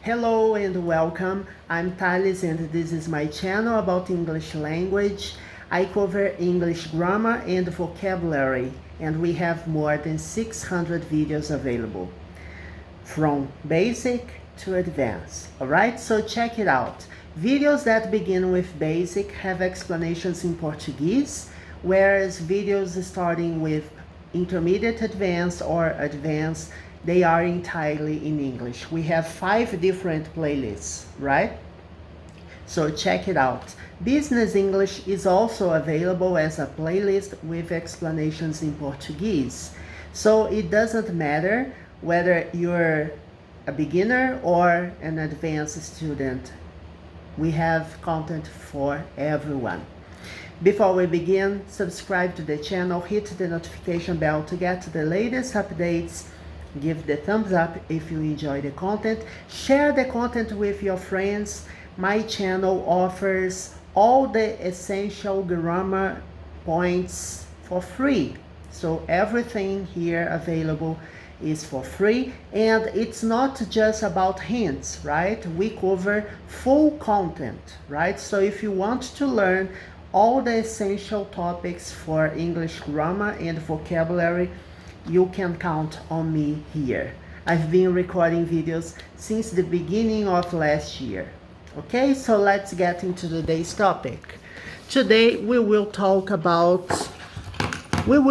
Hello and welcome. I'm Thales and this is my channel about English language. I cover English grammar and vocabulary and we have more than 600 videos available from basic to advanced. Alright, so check it out. Videos that begin with basic have explanations in Portuguese, whereas videos starting with intermediate advanced or advanced, they are entirely in English. We have 5 different playlists, right? So check it out. Business English is also available as a playlist with explanations in Portuguese. So it doesn't matter whether you're a beginner or an advanced student. We have content for everyone. Before we begin, subscribe to the channel, hit the notification bell to get the latest updates. Give the thumbs up if you enjoy the content. Share the content with your friends. My channel offers all the essential grammar points for free. So everything here available is for free, and it's not just about hints, right? We cover full content, right? So if you want to learn all the essential topics for English grammar and vocabulary, you can count on me here. I've been recording videos since the beginning of last year. Okay, so let's get into today's topic. Today we will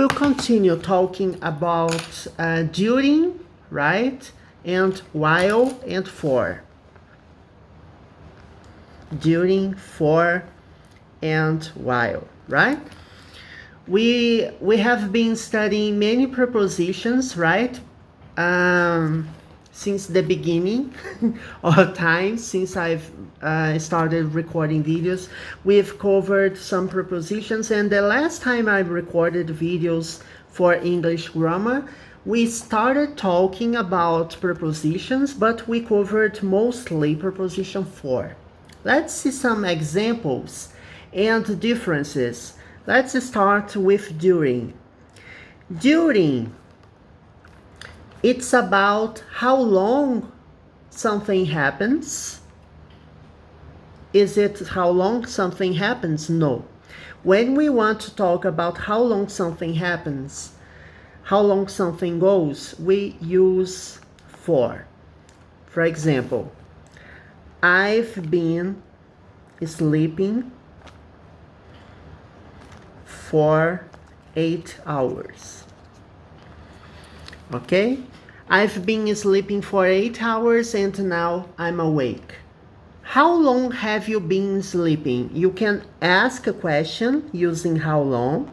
continue talking about during, right? And while and for. During, for, and while, right? We have been studying many prepositions, right? Since the beginning of time, since I've started recording videos, we've covered some prepositions, and the last time I recorded videos for English grammar, we started talking about prepositions, but we covered mostly preposition for. Let's see some examples and differences. Let's start with during. During, it's about how long something happens. Is it how long something happens? No. When we want to talk about how long something happens, how long something goes, we use for. For example, I've been sleeping for 8 hours. Okay? I've been sleeping for 8 hours and now I'm awake. How long have you been sleeping? You can ask a question using how long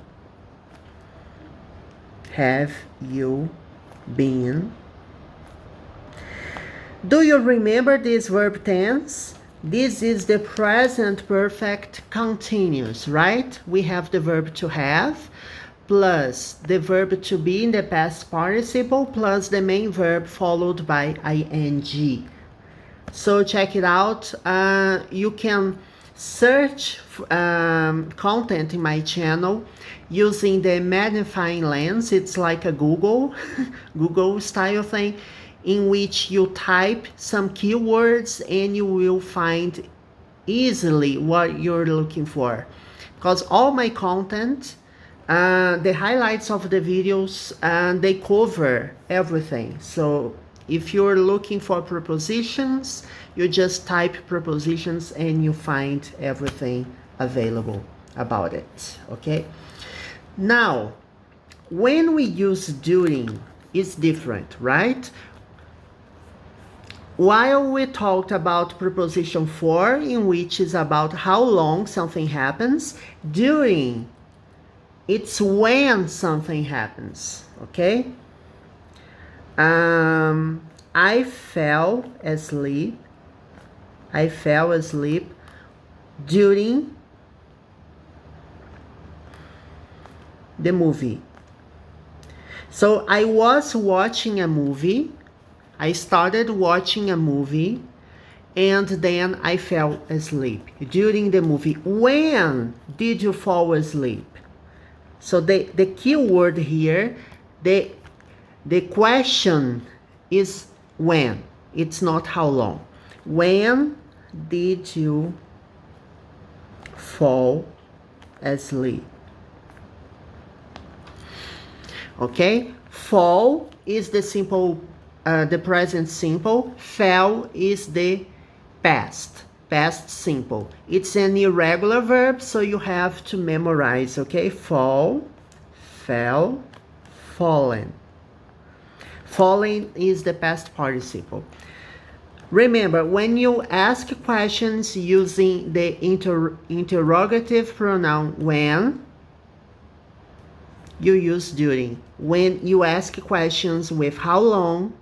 have you been? Do you remember this verb tense? This is the present perfect continuous, right? We have the verb to have plus the verb to be in the past participle plus the main verb followed by ing. So check it out. You can search content in my channel using the magnifying lens. It's like a Google style thing, in which you type some keywords and you will find easily what you're looking for. Because all my content, the highlights of the videos, they cover everything. So if you're looking for prepositions, you just type prepositions and you find everything available about it, okay? Now, when we use during, it's different, right? While we talked about preposition for, in which is about how long something happens, during, it's when something happens, okay? I fell asleep during the movie. So I was watching a movie. I started watching a movie and then I fell asleep during the movie. When did you fall asleep? So the key word here, the question is when. It's not how long. When did you fall asleep? Okay, fall is the simple, the present simple. Fell is the past simple. It's an irregular verb, so you have to memorize, okay? Fall, fell, fallen. Fallen is the past participle. Remember, when you ask questions using the interrogative pronoun when, you use during. When you ask questions with how long,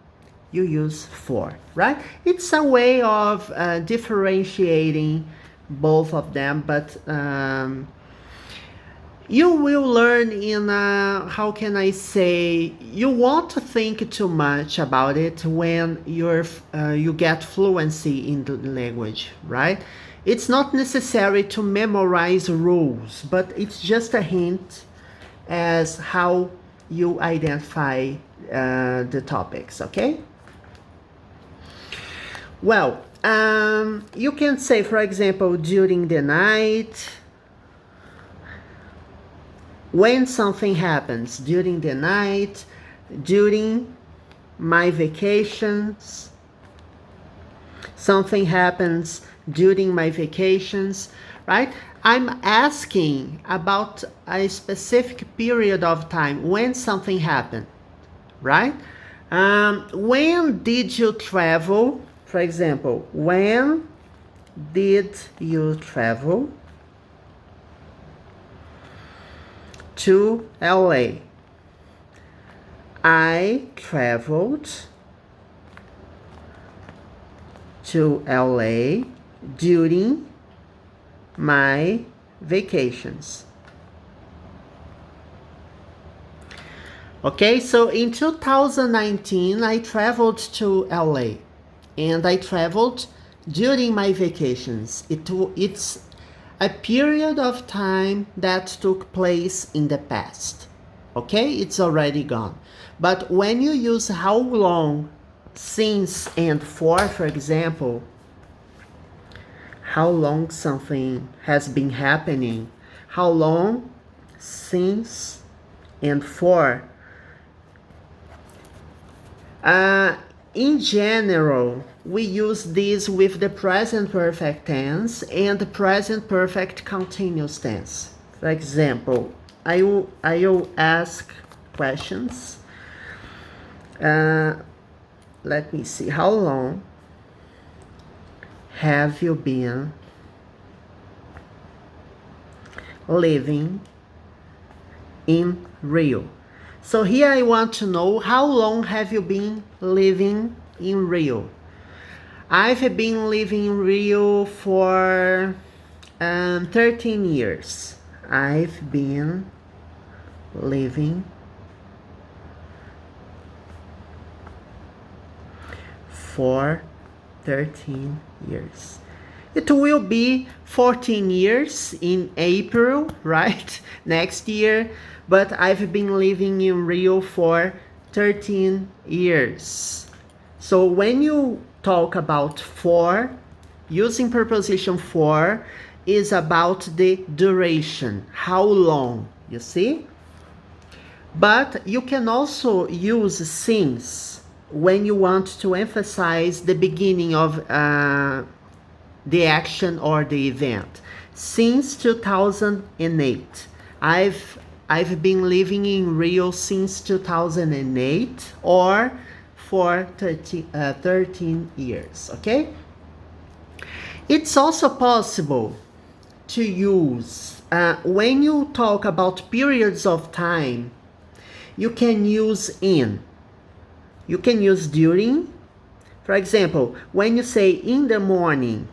you use for, right? It's a way of differentiating both of them, but you will learn in, how can I say, you won't think too much about it when you get fluency in the language, right? It's not necessary to memorize rules, but it's just a hint as how you identify the topics, okay? Well, you can say, for example, during the night, when something happens, during the night, during my vacations, something happens during my vacations, right? I'm asking about a specific period of time when something happened, right? When did you travel? For example, when did you travel to LA? I traveled to LA during my vacations. Okay, so in 2019, I traveled to LA, and I traveled during my vacations. It's a period of time that took place in the past. Okay, it's already gone. But when you use how long, since, and for example, how long something has been happening, how long, since, and for. In general, we use this with the present perfect tense and the present perfect continuous tense. For example, I will ask questions. Let me see. How long have you been living in Rio? So here I want to know, how long have you been living in Rio? I've been living in Rio for 13 years. I've been living for 13 years. It will be 14 years in April, right? Next year. But I've been living in Rio for 13 years. So when you talk about for, using preposition for is about the duration, how long, you see? But you can also use since when you want to emphasize the beginning of the action or the event. Since 2008, I've been living in Rio since 2008 or for 13 years, okay? It's also possible to use, when you talk about periods of time, you can use in. You can use during. For example, when you say in the morning,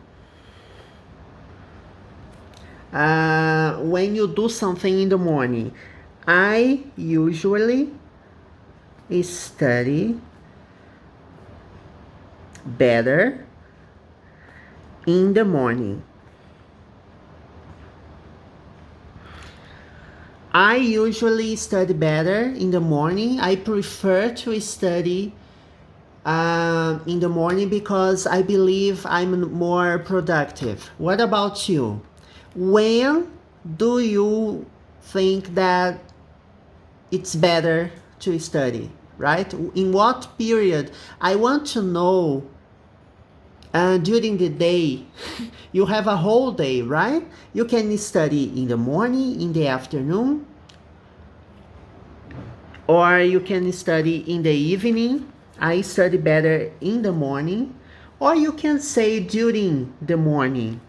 when you do something in the morning, I usually study better in the morning. I usually study better in the morning. I prefer to study in the morning because I believe I'm more productive. What about you? When do you think that it's better to study, right? In what period? I want to know. During the day, you have a whole day, right? You can study in the morning, in the afternoon, or you can study in the evening. I study better in the morning, or you can say during the morning.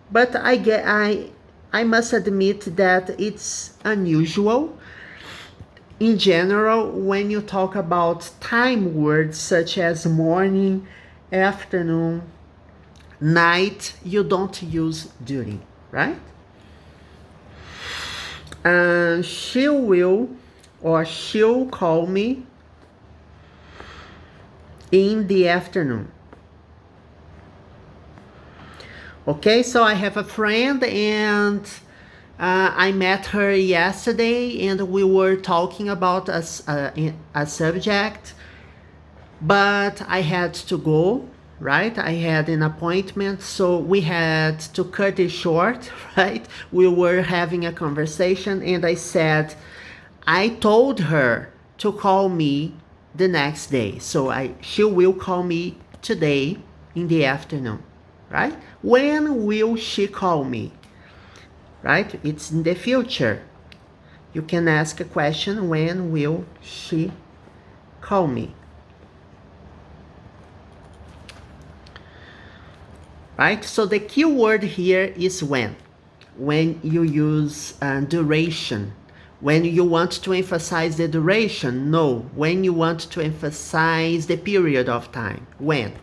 But I must admit that it's unusual. In general, when you talk about time words such as morning, afternoon, night, you don't use during, right? She will or she'll call me in the afternoon. Okay, so I have a friend and I met her yesterday and we were talking about a subject, but I had to go, right? I had an appointment, so we had to cut it short, right? We were having a conversation and I told her to call me the next day. So she will call me today in the afternoon, right? When will she call me? Right? It's in the future. You can ask a question, when will she call me? Right? So the key word here is when. When you use duration. When you want to emphasize the duration, no. When you want to emphasize the period of time, when.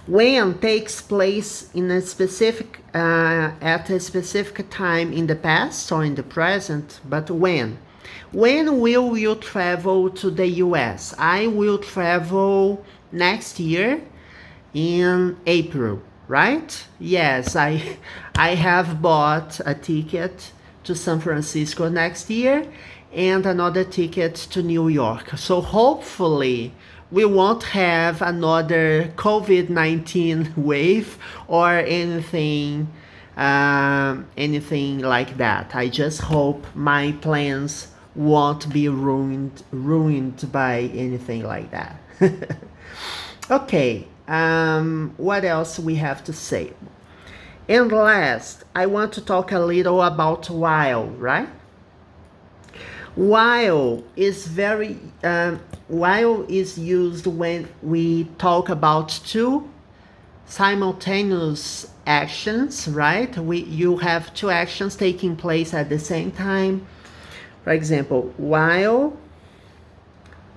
When takes place in a specific at a specific time in the past or in the present, but when. When will you travel to the US? I will travel next year in April, right? Yes, I have bought a ticket to San Francisco next year and another ticket to New York. So hopefully we won't have another COVID-19 wave or anything like that. I just hope my plans won't be ruined by anything like that. Okay, what else we have to say? And last, I want to talk a little about while, right? While is used when we talk about two simultaneous actions, right? You have two actions taking place at the same time. For example, while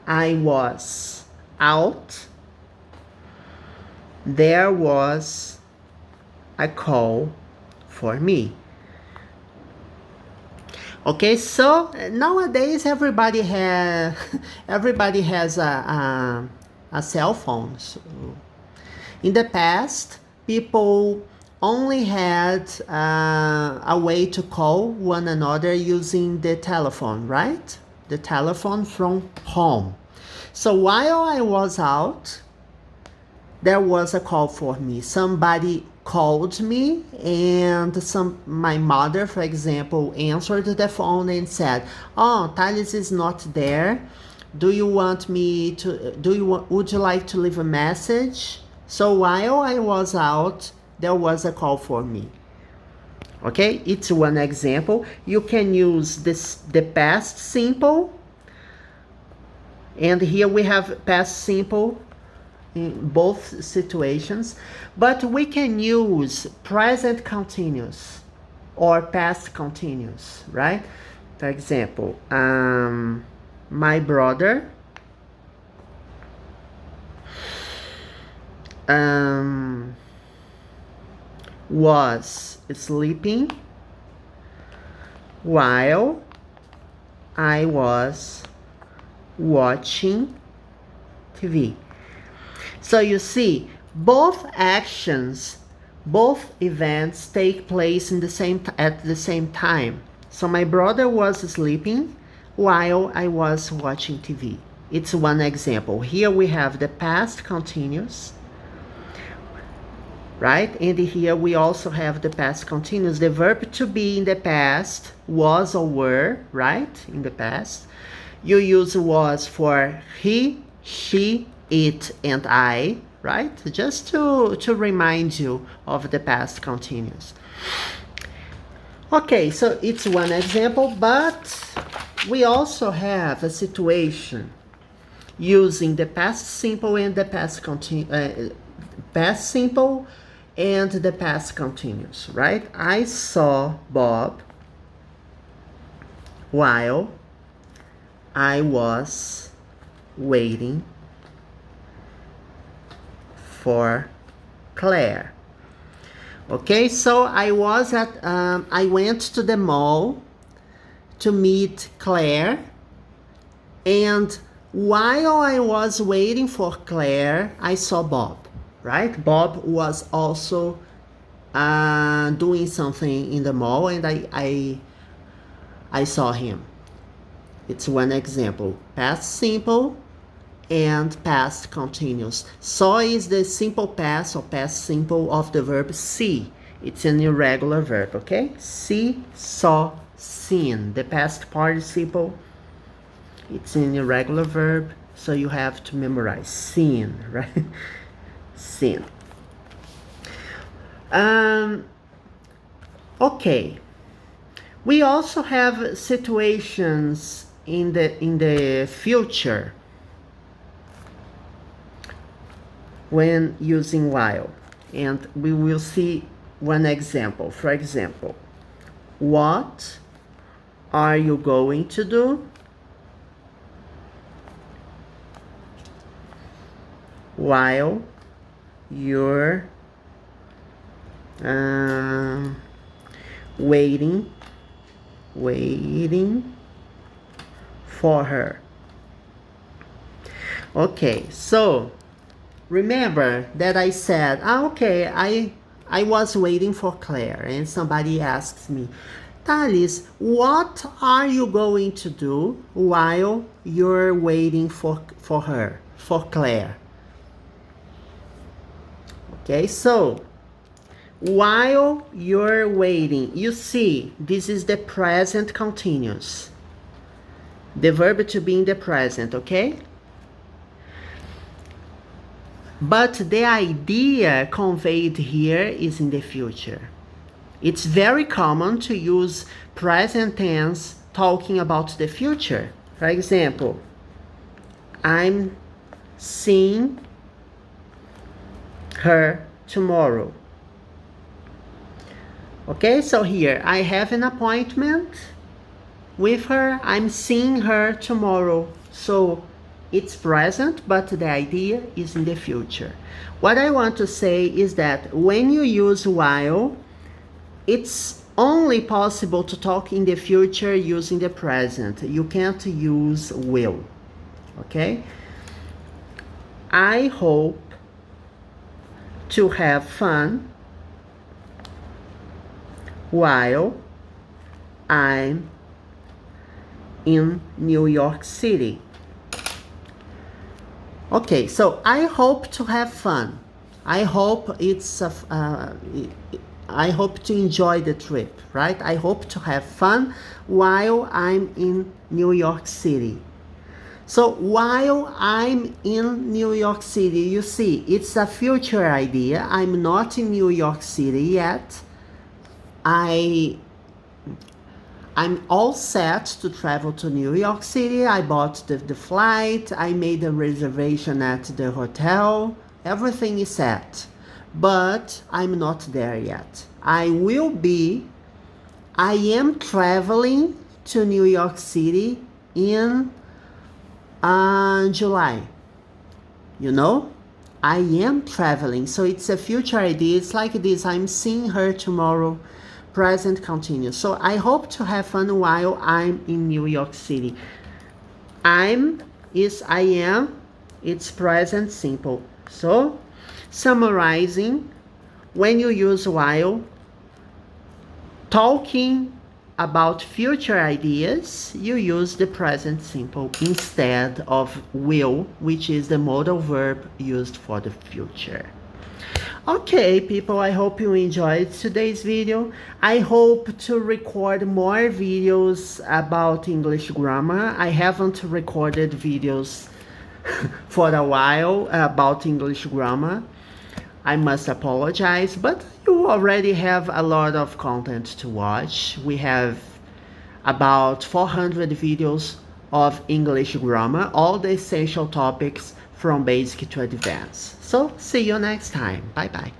I was out, there was a call for me. Okay, so nowadays everybody has a cell phone. So in the past, people only had a way to call one another using the telephone, right? The telephone from home. So while I was out, there was a call for me. Somebody called me and my mother, for example, answered the phone and said, "Oh, Thales is not there. Would you like to leave a message?" So while I was out, there was a call for me. Okay, it's one example. You can use the past simple, and here we have past simple in both situations, but we can use present continuous or past continuous, right? For example, my brother was sleeping while I was watching TV. So you see, both actions, both events take place at the same time. So my brother was sleeping while I was watching TV. It's one example. Here we have the past continuous, right? And here we also have the past continuous. The verb to be in the past was or were, right? In the past. You use was for he, she, it, and I, right? Just to remind you of the past continuous. Okay, so it's one example, but we also have a situation using the past simple and the past simple and the past continuous, right? I saw Bob while I was waiting for Claire. Okay, so I went to the mall to meet Claire, and while I was waiting for Claire, I saw Bob, right? Bob was also doing something in the mall, and I saw him. It's one example. Past simple and past continuous. Saw is the simple past or past simple of the verb see. It's an irregular verb, okay? See, saw, seen. The past participle, it's an irregular verb, so you have to memorize. Seen, right? Seen. Okay. We also have situations in the future when using while, and we will see one example. For example, what are you going to do while you're waiting for her? Okay, so remember that I said, okay, I was waiting for Claire, and somebody asks me, Thales, what are you going to do while you're waiting for her, for Claire? Okay, so while you're waiting, you see, this is the present continuous. The verb to be in the present, okay? But the idea conveyed here is in the future. It's very common to use present tense talking about the future. For example, I'm seeing her tomorrow. Okay, so here I have an appointment with her. I'm seeing her tomorrow. So it's present, but the idea is in the future. What I want to say is that when you use while, it's only possible to talk in the future using the present. You can't use will. Okay? I hope to have fun while I'm in New York City. Okay, so I hope to have fun. I hope I hope to enjoy the trip, right? I hope to have fun while I'm in New York City. So while I'm in New York City, you see, it's a future idea. I'm not in New York City yet. I'm all set to travel to New York City. I bought the flight. I made a reservation at the hotel. Everything is set. But I'm not there yet. I am traveling to New York City in July. You know? I am traveling. So it's a future idea. It's like this. I'm seeing her tomorrow. Present continuous. So I hope to have fun while I'm in New York City. I'm is I am. It's present simple. So summarizing, when you use while, talking about future ideas, you use the present simple instead of will, which is the modal verb used for the future. Okay, people, I hope you enjoyed today's video. I hope to record more videos about English grammar. I haven't recorded videos for a while about English grammar. I must apologize, but you already have a lot of content to watch. We have about 400 videos of English grammar, all the essential topics from basic to advanced. So see you next time. Bye bye.